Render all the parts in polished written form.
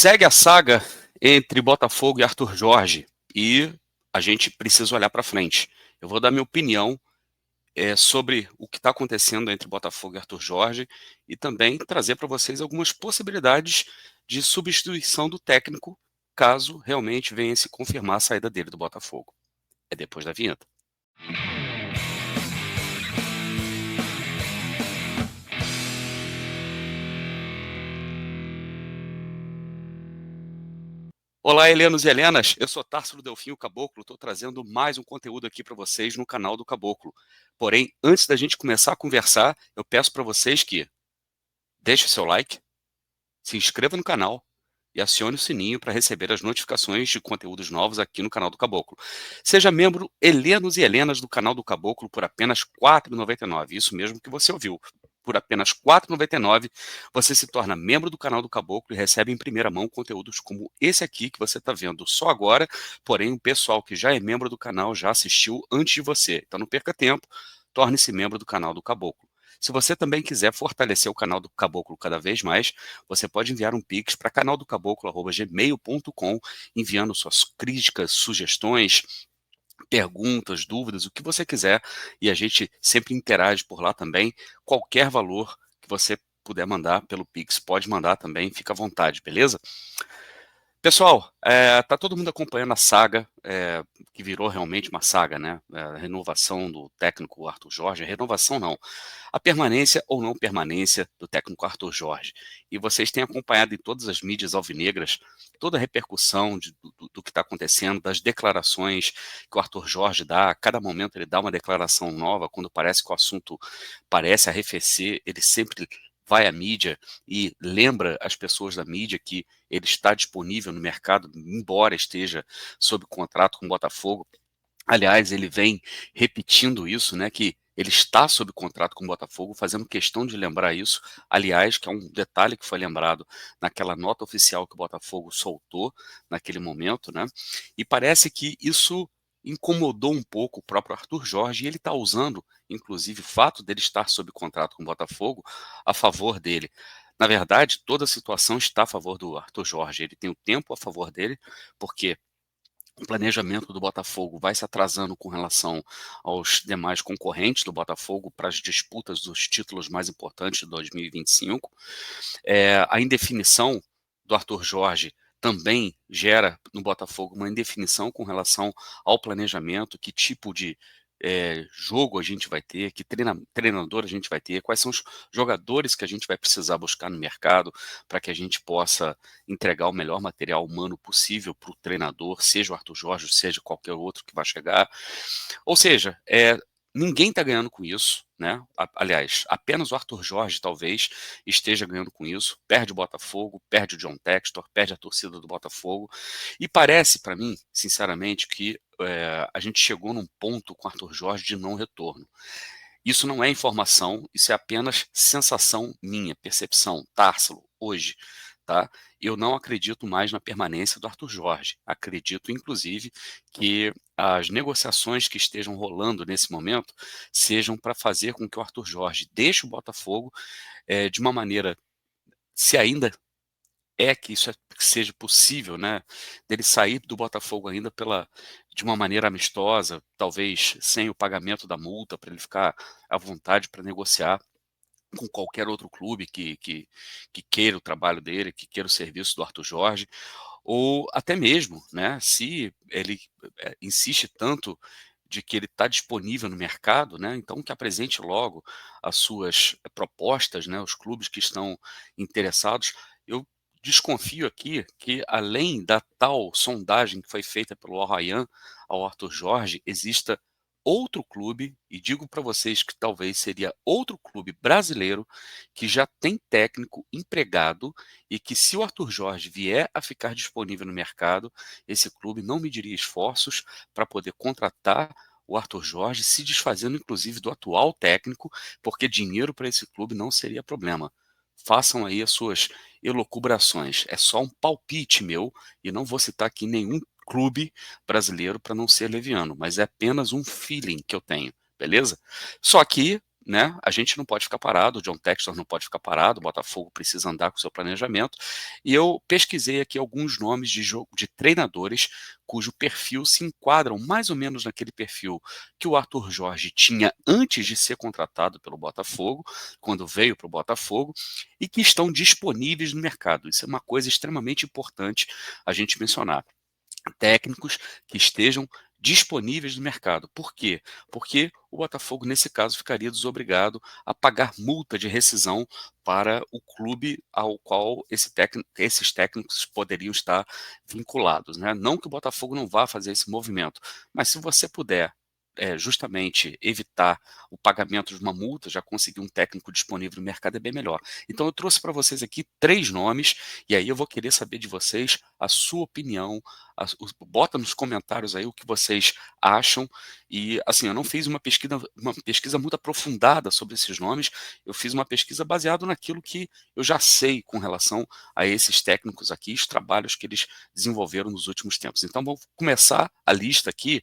Segue a saga entre Botafogo e Arthur Jorge e a gente precisa olhar para frente. Eu vou dar minha opinião sobre o que está acontecendo entre Botafogo e Arthur Jorge e também trazer para vocês algumas possibilidades de substituição do técnico, caso realmente venha se confirmar a saída dele do Botafogo. É depois da vinheta. Olá, Helenos e Helenas, eu sou Társilo Delfim, o Caboclo, estou trazendo mais um conteúdo aqui para vocês no canal do Caboclo. Porém, antes da gente começar a conversar, eu peço para vocês que deixe o seu like, se inscreva no canal e acione o sininho para receber as notificações de conteúdos novos aqui no canal do Caboclo. Seja membro Helenos e Helenas do canal do Caboclo por apenas R$ 4,99, isso mesmo que você ouviu. Por apenas R$ 4,99, você se torna membro do canal do Caboclo e recebe em primeira mão conteúdos como esse aqui que você está vendo só agora, porém o pessoal que já é membro do canal já assistiu antes de você. Então não perca tempo, torne-se membro do canal do Caboclo. Se você também quiser fortalecer o canal do Caboclo cada vez mais, você pode enviar um pix para canaldocaboclo@gmail.com, enviando suas críticas, sugestões, perguntas, dúvidas, o que você quiser, e a gente sempre interage por lá também. Qualquer valor que você puder mandar pelo Pix, pode mandar também, fica à vontade, beleza? Pessoal, tá todo mundo acompanhando a saga, que virou realmente uma saga, né? A renovação do técnico Arthur Jorge, renovação não, a permanência ou não permanência do técnico Arthur Jorge. E vocês têm acompanhado em todas as mídias alvinegras toda a repercussão do que está acontecendo, das declarações que o Arthur Jorge dá. A cada momento ele dá uma declaração nova, quando parece que o assunto parece arrefecer, ele sempre vai à mídia e lembra as pessoas da mídia que ele está disponível no mercado, embora esteja sob contrato com o Botafogo. Aliás, ele vem repetindo isso, né, que ele está sob contrato com o Botafogo, fazendo questão de lembrar isso. Aliás, que é um detalhe que foi lembrado naquela nota oficial que o Botafogo soltou naquele momento, né? E parece que isso incomodou um pouco o próprio Arthur Jorge, e ele está usando, inclusive, o fato dele estar sob contrato com o Botafogo a favor dele. Na verdade, toda a situação está a favor do Arthur Jorge. Ele tem o tempo a favor dele, porque o planejamento do Botafogo vai se atrasando com relação aos demais concorrentes do Botafogo para as disputas dos títulos mais importantes de 2025. A indefinição do Arthur Jorge também gera no Botafogo uma indefinição com relação ao planejamento, que tipo de jogo a gente vai ter, que treinador a gente vai ter, quais são os jogadores que a gente vai precisar buscar no mercado para que a gente possa entregar o melhor material humano possível para o treinador, seja o Arthur Jorge, seja qualquer outro que vai chegar. Ou seja, ninguém está ganhando com isso, né? Aliás, apenas o Arthur Jorge talvez esteja ganhando com isso. Perde o Botafogo, perde o John Textor, perde a torcida do Botafogo. E parece para mim, sinceramente, que a gente chegou num ponto com o Arthur Jorge de não retorno. Isso não é informação, isso é apenas sensação minha, percepção. Társilo, hoje, tá? Eu não acredito mais na permanência do Arthur Jorge. Acredito, inclusive, que as negociações que estejam rolando nesse momento sejam para fazer com que o Arthur Jorge deixe o Botafogo de uma maneira, se ainda que isso que seja possível, né, dele sair do Botafogo ainda de uma maneira amistosa, talvez sem o pagamento da multa, para ele ficar à vontade para negociar com qualquer outro clube que queira o trabalho dele, que queira o serviço do Arthur Jorge, ou até mesmo, né, se ele insiste tanto de que ele está disponível no mercado, né, então que apresente logo as suas propostas, né, os clubes que estão interessados. Eu desconfio aqui que, além da tal sondagem que foi feita pelo Al Rayyan ao Arthur Jorge, exista outro clube, e digo para vocês que talvez seria outro clube brasileiro, que já tem técnico empregado, e que, se o Arthur Jorge vier a ficar disponível no mercado, esse clube não mediria esforços para poder contratar o Arthur Jorge, se desfazendo inclusive do atual técnico, porque dinheiro para esse clube não seria problema. Façam aí as suas elucubrações. É só um palpite meu, e não vou citar aqui nenhum clube brasileiro para não ser leviano, mas é apenas um feeling que eu tenho, beleza? Só que né, a gente não pode ficar parado, o John Textor não pode ficar parado, o Botafogo precisa andar com o seu planejamento, e eu pesquisei aqui alguns nomes de jogo de treinadores cujo perfil se enquadram mais ou menos naquele perfil que o Arthur Jorge tinha antes de ser contratado pelo Botafogo, quando veio para o Botafogo, e que estão disponíveis no mercado. Isso é uma coisa extremamente importante a gente mencionar. Técnicos que estejam disponíveis no mercado. Por quê? Porque o Botafogo, nesse caso, ficaria desobrigado a pagar multa de rescisão para o clube ao qual esses técnicos poderiam estar vinculados, né? Não que o Botafogo não vá fazer esse movimento, mas se você puder justamente evitar o pagamento de uma multa, já conseguir um técnico disponível no mercado é bem melhor. Então eu trouxe para vocês aqui 3 nomes, e aí eu vou querer saber de vocês a sua opinião, bota nos comentários aí o que vocês acham. E assim, eu não fiz uma pesquisa muito aprofundada sobre esses nomes, eu fiz uma pesquisa baseada naquilo que eu já sei com relação a esses técnicos aqui, os trabalhos que eles desenvolveram nos últimos tempos. Então vou começar a lista aqui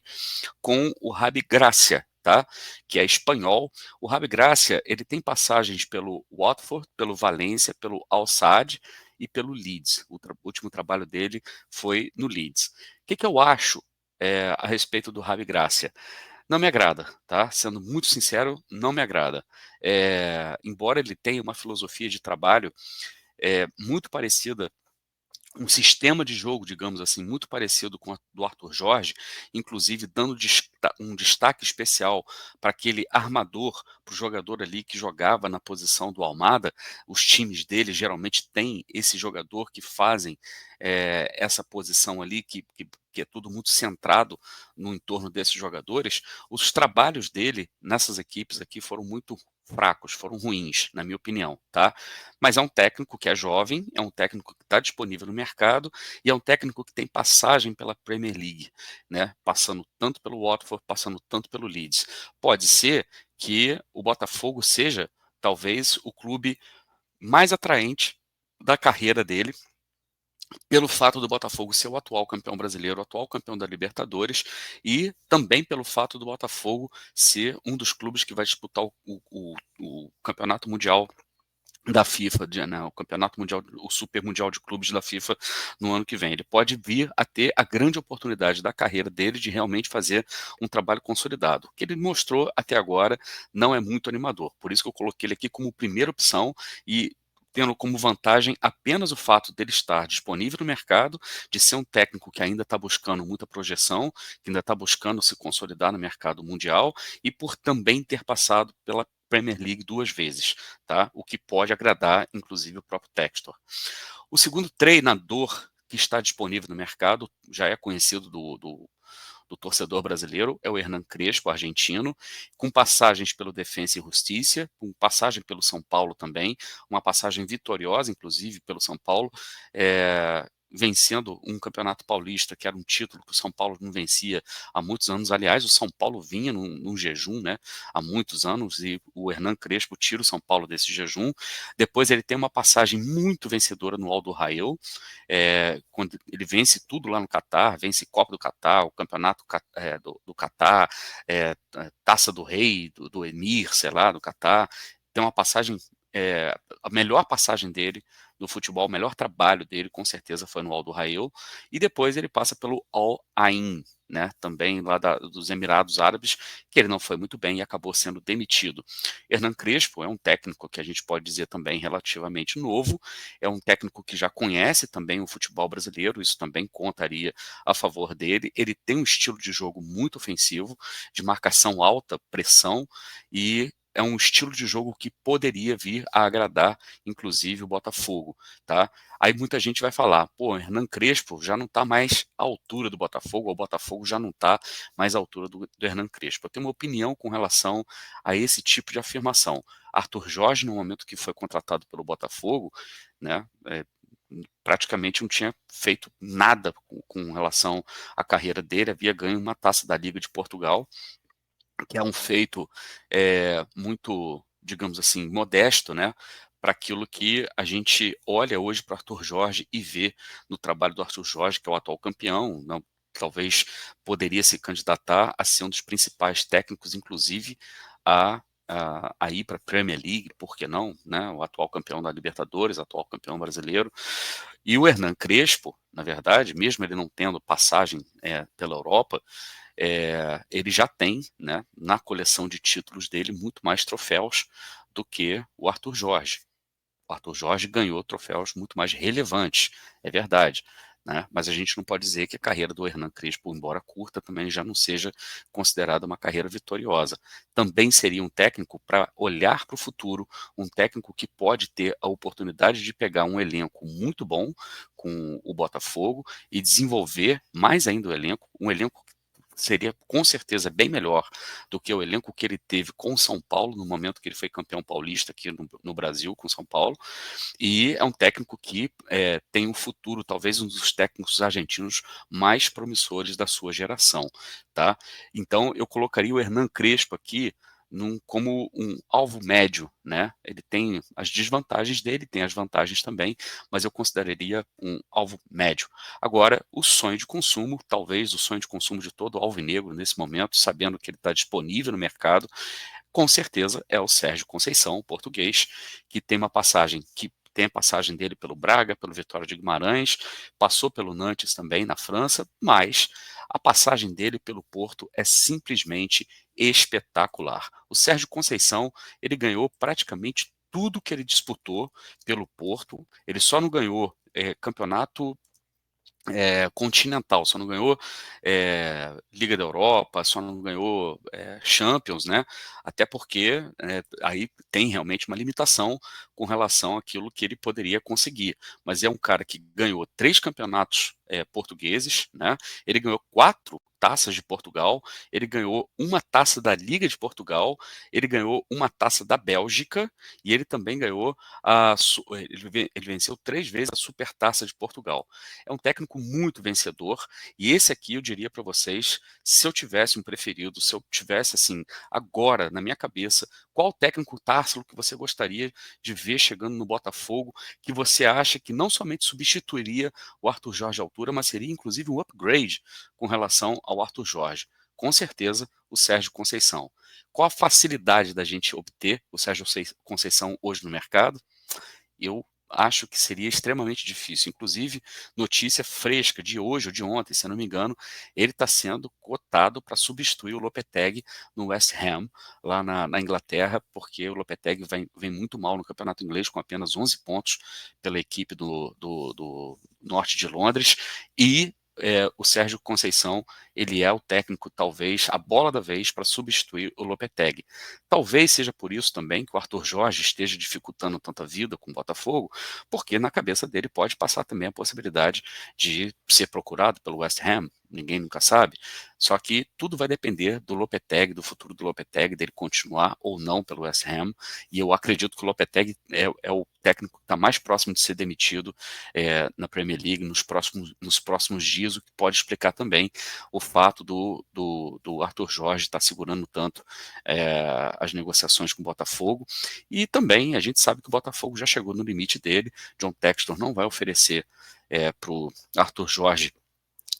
com o Javi Gracia, tá? Que é espanhol. O Javi Gracia, ele tem passagens pelo Watford, pelo Valência, pelo Al Sadd e pelo Leeds. O último trabalho dele foi no Leeds. O que eu acho a respeito do Javi Gracia? Não me agrada, tá? Sendo muito sincero, não me agrada. Embora ele tenha uma filosofia de trabalho muito parecida, um sistema de jogo, digamos assim, muito parecido com a do Arthur Jorge, inclusive dando um destaque especial para aquele armador, para o jogador ali que jogava na posição do Almada. Os times dele geralmente têm esse jogador que fazem essa posição ali, que é tudo muito centrado no entorno desses jogadores. Os trabalhos dele nessas equipes aqui foram muito fracos, foram ruins, na minha opinião, tá? Mas é um técnico que é jovem, é um técnico que está disponível no mercado e é um técnico que tem passagem pela Premier League, né? Passando tanto pelo Watford, passando tanto pelo Leeds. Pode ser que o Botafogo seja talvez o clube mais atraente da carreira dele, pelo fato do Botafogo ser o atual campeão brasileiro, o atual campeão da Libertadores, e também pelo fato do Botafogo ser um dos clubes que vai disputar o Campeonato Mundial da FIFA, né, o Campeonato Mundial, o Super Mundial de Clubes da FIFA no ano que vem. Ele pode vir a ter a grande oportunidade da carreira dele de realmente fazer um trabalho consolidado. O que ele mostrou até agora não é muito animador. Por isso que eu coloquei ele aqui como primeira opção e tendo como vantagem apenas o fato dele estar disponível no mercado, de ser um técnico que ainda está buscando muita projeção, que ainda está buscando se consolidar no mercado mundial e por também ter passado pela Premier League 2 vezes, tá? O que pode agradar, inclusive, o próprio Textor. O segundo treinador que está disponível no mercado, já é conhecido do torcedor brasileiro, é o Hernan Crespo, argentino, com passagens pelo Defensa e Justiça, com passagem pelo São Paulo também, uma passagem vitoriosa, inclusive, pelo São Paulo, vencendo um campeonato paulista, que era um título que o São Paulo não vencia há muitos anos. Aliás, o São Paulo vinha num jejum, né, há muitos anos, e o Hernan Crespo tira o São Paulo desse jejum. Depois ele tem uma passagem muito vencedora no Al Rail, quando ele vence tudo lá no Catar, vence Copa do Catar, o Campeonato do Catar, Taça do Rei, do Emir, sei lá, do Catar. Tem uma passagem, a melhor passagem dele no futebol, o melhor trabalho dele, com certeza, foi no Al Rail, e depois ele passa pelo Al Ain, né, também lá dos Emirados Árabes, que ele não foi muito bem e acabou sendo demitido. Hernan Crespo é um técnico que a gente pode dizer também relativamente novo, é um técnico que já conhece também o futebol brasileiro, isso também contaria a favor dele. Ele tem um estilo de jogo muito ofensivo, de marcação alta, pressão, e é um estilo de jogo que poderia vir a agradar, inclusive, o Botafogo, tá? Aí muita gente vai falar, pô, Hernan Crespo já não está mais à altura do Botafogo, ou o Botafogo já não está mais à altura do Hernan Crespo. Eu tenho uma opinião com relação a esse tipo de afirmação. Arthur Jorge, no momento que foi contratado pelo Botafogo, né, praticamente não tinha feito nada com relação à carreira dele, havia ganho uma taça da Liga de Portugal, que é um feito muito, digamos assim, modesto, né, para aquilo que a gente olha hoje para o Arthur Jorge e vê no trabalho do Arthur Jorge, que é o atual campeão, não, talvez poderia se candidatar a ser um dos principais técnicos, inclusive, a a ir para a Premier League, por que não, né? O atual campeão da Libertadores, atual campeão brasileiro. E o Hernan Crespo, na verdade, mesmo ele não tendo passagem pela Europa, ele já tem, né, na coleção de títulos dele muito mais troféus do que o Arthur Jorge. O Arthur Jorge ganhou troféus muito mais relevantes, é verdade, né? Mas a gente não pode dizer que a carreira do Hernan Crespo, embora curta, também já não seja considerada uma carreira vitoriosa. Também seria um técnico para olhar para o futuro, um técnico que pode ter a oportunidade de pegar um elenco muito bom com o Botafogo e desenvolver mais ainda o elenco, um elenco que seria com certeza bem melhor do que o elenco que ele teve com o São Paulo no momento que ele foi campeão paulista aqui no Brasil com o São Paulo, e é um técnico que tem um futuro, talvez um dos técnicos argentinos mais promissores da sua geração, tá? Então eu colocaria o Hernan Crespo aqui como um alvo médio, né? Ele tem as desvantagens dele, tem as vantagens também, mas eu consideraria um alvo médio. Agora, o sonho de consumo, talvez o sonho de consumo de todo alvinegro nesse momento, sabendo que ele está disponível no mercado, com certeza é o Sérgio Conceição, o português, que tem a passagem dele pelo Braga, pelo Vitória de Guimarães, passou pelo Nantes também na França, mas a passagem dele pelo Porto é simplesmente espetacular. O Sérgio Conceição, ele ganhou praticamente tudo que ele disputou pelo Porto, ele só não ganhou campeonato continental, só não ganhou Liga da Europa, só não ganhou Champions, né? Até porque aí tem realmente uma limitação com relação àquilo que ele poderia conseguir. Mas é um cara que ganhou 3 campeonatos portugueses, né? Ele ganhou 4 taças de Portugal, ele ganhou uma taça da Liga de Portugal, ele ganhou uma taça da Bélgica e ele também ganhou ele venceu 3 vezes a Supertaça de Portugal. É um técnico muito vencedor, e esse aqui eu diria para vocês, se eu tivesse um preferido, se eu tivesse assim, agora na minha cabeça, qual técnico Tarsilo que você gostaria de ver chegando no Botafogo, que você acha que não somente substituiria o Arthur Jorge à altura, mas seria inclusive um upgrade com relação ao Arthur Jorge? Com certeza, o Sérgio Conceição. Qual a facilidade da gente obter o Sérgio Conceição hoje no mercado? Eu acho que seria extremamente difícil. Inclusive, notícia fresca de hoje ou de ontem, se eu não me engano, ele está sendo cotado para substituir o Lopetegui no West Ham, lá na Inglaterra, porque o Lopetegui vem muito mal no campeonato inglês, com apenas 11 pontos pela equipe do norte de Londres, e o Sérgio Conceição, ele é o técnico, talvez, a bola da vez para substituir o Lopetegui. Talvez seja por isso também que o Arthur Jorge esteja dificultando tanta vida com o Botafogo, porque na cabeça dele pode passar também a possibilidade de ser procurado pelo West Ham, ninguém nunca sabe. Só que tudo vai depender do Lopetegui, do futuro do Lopetegui, dele continuar ou não pelo West Ham, e eu acredito que o Lopetegui é o técnico que está mais próximo de ser demitido na Premier League nos próximos dias, o que pode explicar também o fato do Arthur Jorge estar segurando tanto as negociações com o Botafogo, e também a gente sabe que o Botafogo já chegou no limite dele. John Textor não vai oferecer para o Arthur Jorge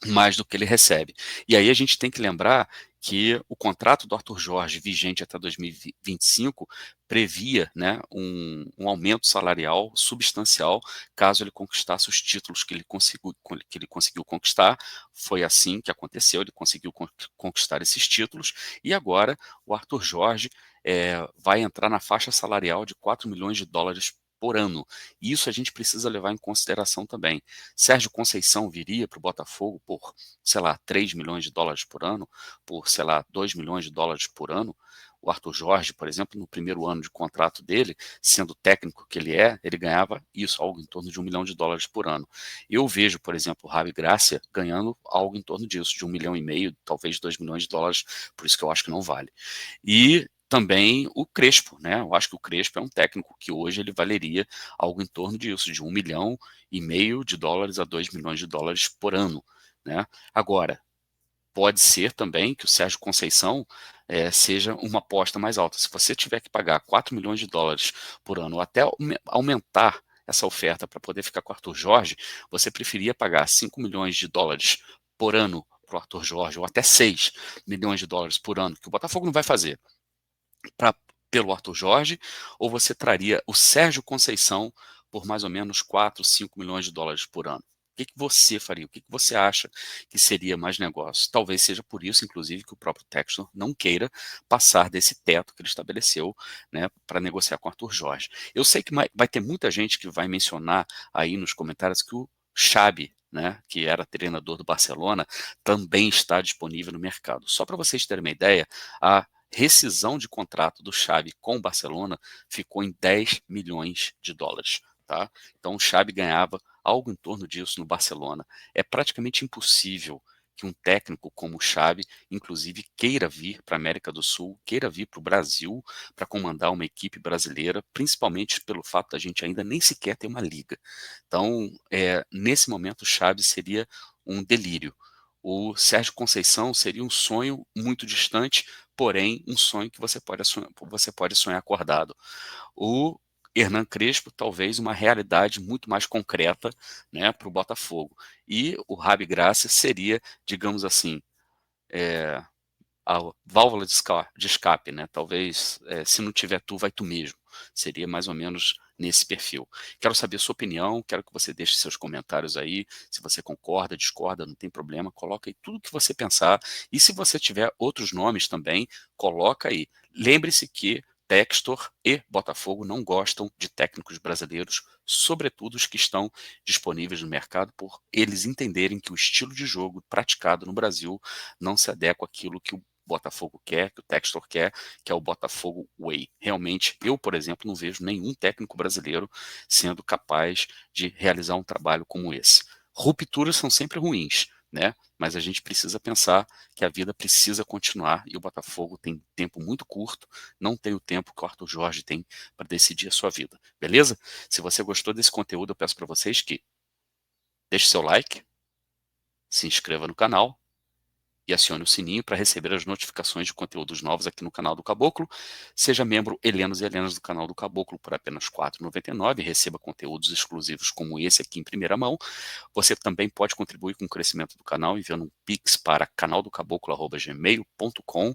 mais do que ele recebe. E aí a gente tem que lembrar que o contrato do Arthur Jorge, vigente até 2025, previa, né, um aumento salarial substancial caso ele conquistasse os títulos que ele conseguiu conquistar. Foi assim que aconteceu, ele conseguiu conquistar esses títulos, e agora o Arthur Jorge vai entrar na faixa salarial de 4 milhões de dólares por ano. E isso a gente precisa levar em consideração também. Sérgio Conceição viria para o Botafogo por, sei lá, 3 milhões de dólares por ano, por, sei lá, 2 milhões de dólares por ano. O Arthur Jorge, por exemplo, no primeiro ano de contrato dele, sendo técnico que ele ganhava isso, algo em torno de 1 milhão de dólares por ano. Eu vejo, por exemplo, o Ravi Gracia ganhando algo em torno disso, de 1,5 milhão, talvez 2 milhões de dólares, por isso que eu acho que não vale. E também o Crespo, né? Eu acho que o Crespo é um técnico que hoje ele valeria algo em torno disso, de 1,5 milhão de dólares a 2 milhões de dólares por ano, né? Agora, pode ser também que o Sérgio Conceição seja uma aposta mais alta. Se você tiver que pagar 4 milhões de dólares por ano, ou até aumentar essa oferta para poder ficar com o Arthur Jorge, você preferia pagar 5 milhões de dólares por ano para o Arthur Jorge, ou até 6 milhões de dólares por ano, que o Botafogo não vai fazer, para pelo Arthur Jorge, ou você traria o Sérgio Conceição por mais ou menos 4, 5 milhões de dólares por ano? O que que você faria? O que que você acha que seria mais negócio? Talvez seja por isso, inclusive, que o próprio Textor não queira passar desse teto que ele estabeleceu, né, para negociar com o Arthur Jorge. Eu sei que vai ter muita gente que vai mencionar aí nos comentários que o Xabi, né, que era treinador do Barcelona, também está disponível no mercado. Só para vocês terem uma ideia, a rescisão de contrato do Xabi com o Barcelona ficou em 10 milhões de dólares. Tá? Então o Xabi ganhava algo em torno disso no Barcelona. É praticamente impossível que um técnico como o Xabi, inclusive, queira vir para a América do Sul, queira vir para o Brasil para comandar uma equipe brasileira, principalmente pelo fato da gente ainda nem sequer ter uma liga. Então, nesse momento, o Xabi seria um delírio. O Sérgio Conceição seria um sonho muito distante, porém um sonho que você pode sonhar acordado. O Hernan Crespo, talvez uma realidade muito mais concreta, né, para o Botafogo. E o Rabi Gracia seria, digamos assim, é, a válvula de escape, né? Talvez, se não tiver tu, vai tu mesmo. Seria mais ou menos nesse perfil. Quero saber a sua opinião, quero que você deixe seus comentários aí. Se você concorda, discorda, não tem problema, coloca aí tudo que você pensar. E se você tiver outros nomes também, coloca aí. Lembre-se que Textor e Botafogo não gostam de técnicos brasileiros, sobretudo os que estão disponíveis no mercado, por eles entenderem que o estilo de jogo praticado no Brasil não se adequa àquilo que o Botafogo quer, que o Textor quer, que é o Botafogo Way. Realmente, eu, por exemplo, não vejo nenhum técnico brasileiro sendo capaz de realizar um trabalho como esse. Rupturas são sempre ruins, né? Mas a gente precisa pensar que a vida precisa continuar e o Botafogo tem tempo muito curto, não tem o tempo que o Arthur Jorge tem para decidir a sua vida, beleza? Se você gostou desse conteúdo, eu peço para vocês que deixe seu like, se inscreva no canal e acione o sininho para receber as notificações de conteúdos novos aqui no canal do Caboclo. Seja membro Helenos e Helenas do canal do Caboclo por apenas R$ 4,99 e receba conteúdos exclusivos como esse aqui em primeira mão. Você também pode contribuir com o crescimento do canal enviando um pix para canaldocaboclo@gmail.com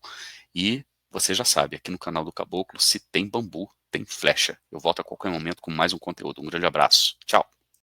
e você já sabe, aqui no canal do Caboclo, se tem bambu, tem flecha. Eu volto a qualquer momento com mais um conteúdo. Um grande abraço. Tchau.